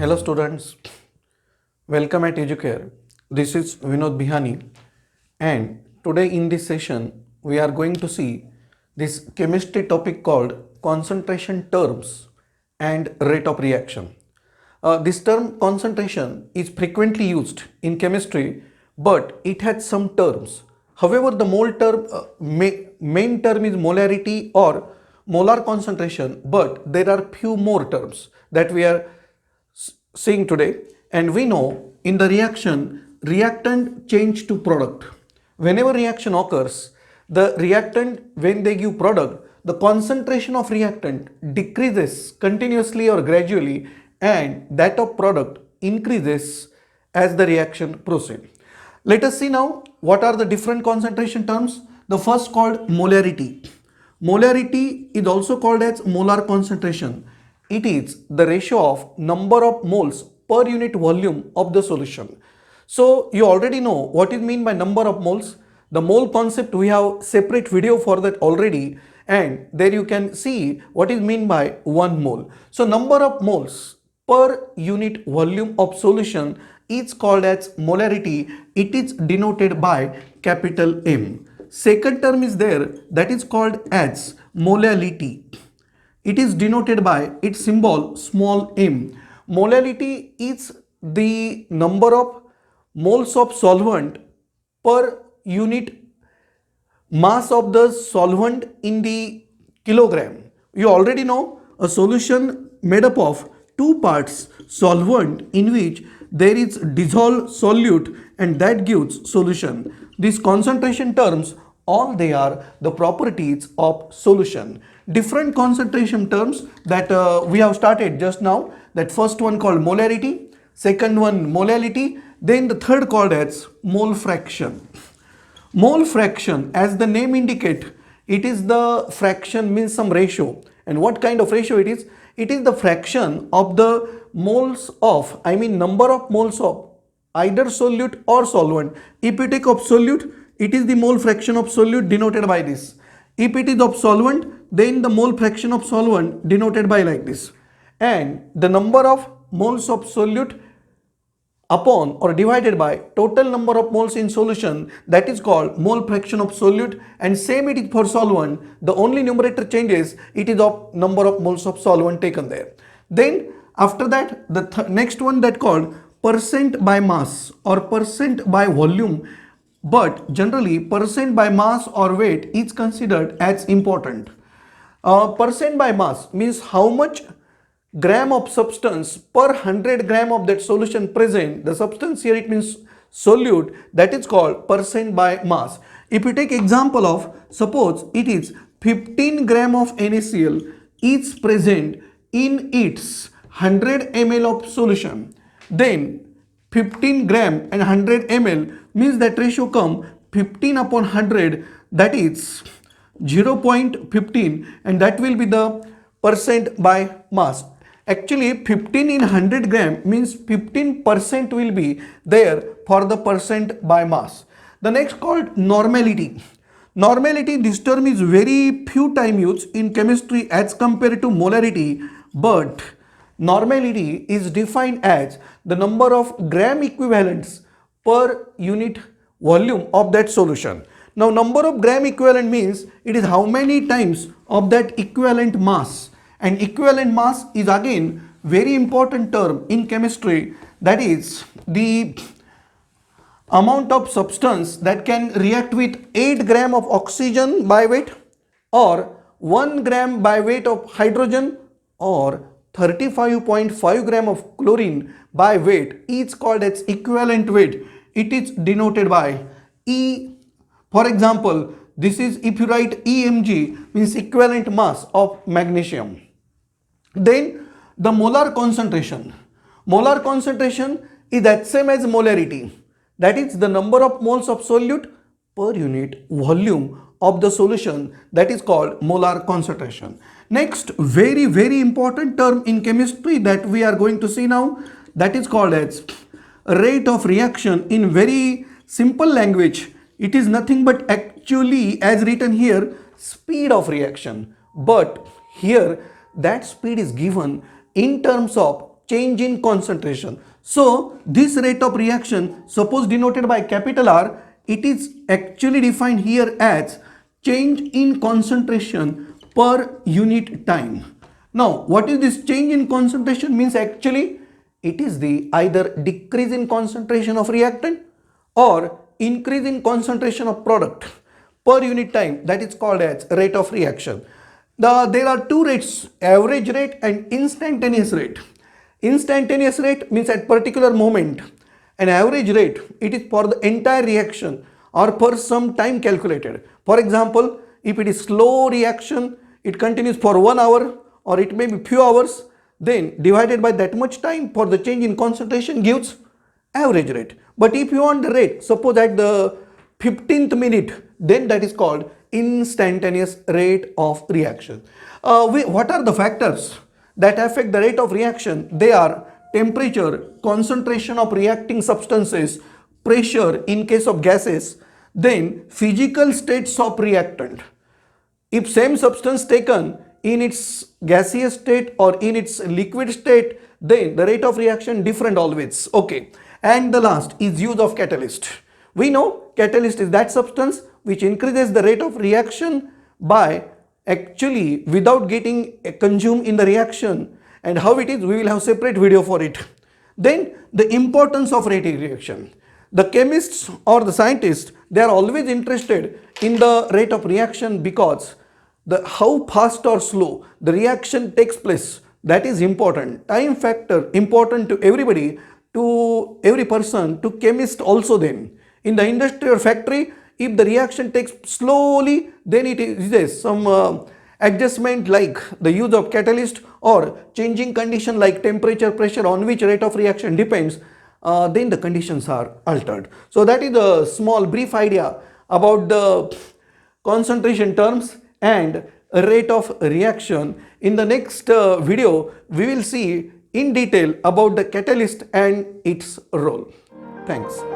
Hello students, welcome at EduCare. This is Vinod Bihani, and today in this session we are going to see this chemistry topic called concentration terms and rate of reaction. This term concentration is frequently used in chemistry, but it has some terms. However, the main term is molarity or molar concentration, but there are few more terms that we are seeing today. And we know in the reaction, reactant change to product. Whenever reaction occurs, the reactant, when they give product, the concentration of reactant decreases continuously or gradually, and that of product increases as the reaction proceeds. Let us see now what are the different concentration terms. The first called molarity. Molarity is also called as molar concentration. It is the ratio of number of moles per unit volume of the solution. So you already know what is meant by number of moles. The mole concept, we have separate video for that already, and there you can see what is meant by 1 mole. So number of moles per unit volume of solution is called as molarity. It is denoted by capital M. Second term is there, that is called as molality. It is denoted by its symbol small m. Molality is the number of moles of solvent per unit mass of the solvent in the kilogram. You already know a solution made up of two parts, solvent in which there is dissolved solute, and that gives solution. These concentration terms, all they are the properties of solution. Different concentration terms that we have started just now. That first one called molarity, second one molality, then the third called as mole fraction. Mole fraction, as the name indicate, it is the fraction, means some ratio. And what kind of ratio it is? It is the fraction of the moles of, number of moles of either solute or solvent. If you take of solute, it is the mole fraction of solute denoted by this. If it is of solvent, then the mole fraction of solvent denoted by like this. And the number of moles of solute upon or divided by total number of moles in solution, that is called mole fraction of solute. And same it is for solvent, the only numerator changes, it is of number of moles of solvent taken there. Then after that, the next one that called percent by mass or percent by volume, but generally percent by mass or weight is considered as important. Percent by mass means how much gram of substance per 100 gram of that solution present. The substance here, it means solute, that is called percent by mass. If you take example of, suppose it is 15 gram of NaCl is present in its 100 ml of solution, then 15 gram and 100 ml means that ratio come 15 upon 100, that is 0.15, and that will be the percent by mass. Actually 15 in 100 gram means 15% will be there for the percent by mass. The next called normality. Normality, this term is very few time used in chemistry as compared to molarity, but normality is defined as the number of gram equivalents per unit volume of that solution. Now number of gram equivalent means it is how many times of that equivalent mass. And equivalent mass is again very important term in chemistry, that is the amount of substance that can react with 8 gram of oxygen by weight, or 1 gram by weight of hydrogen, or 35.5 gram of chlorine by weight is called as equivalent weight. It is denoted by E. For example, this is, if you write EMG, means equivalent mass of magnesium. Then the molar concentration. Molar concentration is that same as molarity. That is the number of moles of solute per unit volume of the solution, that is called molar concentration. Next, very important term in chemistry that we are going to see now, that is called as rate of reaction. In very simple language, it is nothing but actually, as written here, speed of reaction. But here that speed is given in terms of change in concentration. So this rate of reaction, suppose denoted by capital R, it is actually defined here as change in concentration per unit time. Now what is this change in concentration means? Actually it is the either decrease in concentration of reactant or increase in concentration of product per unit time, that is called as rate of reaction. There are two rates, average rate and instantaneous rate. Instantaneous rate means at particular moment, and average rate, it is for the entire reaction or per some time calculated. For example, if it is slow reaction, it continues for 1 hour or it may be few hours, then divided by that much time for the change in concentration gives average rate. But if you want the rate, suppose at the 15th minute, then that is called instantaneous rate of reaction. What are the factors that affect the rate of reaction? They are temperature, concentration of reacting substances, pressure in case of gases, then physical states of reactant. If same substance taken in its gaseous state or in its liquid state, then the rate of reaction different always. Okay. And the last is use of catalyst. We know catalyst is that substance which increases the rate of reaction by actually without getting consumed in the reaction, and how it is we will have separate video for it. Then the importance of rate of reaction. The chemists or the scientists, they are always interested in the rate of reaction because how fast or slow the reaction takes place, that is important. Time factor important to everybody, to every person, to chemist also. Then in the industry or factory, if the reaction takes slowly, then it is some adjustment like the use of catalyst or changing condition like temperature, pressure, on which rate of reaction depends, then the conditions are altered. So that is a small brief idea about the concentration terms and rate of reaction. In the next video, we will see in detail about the catalyst and its role. Thanks.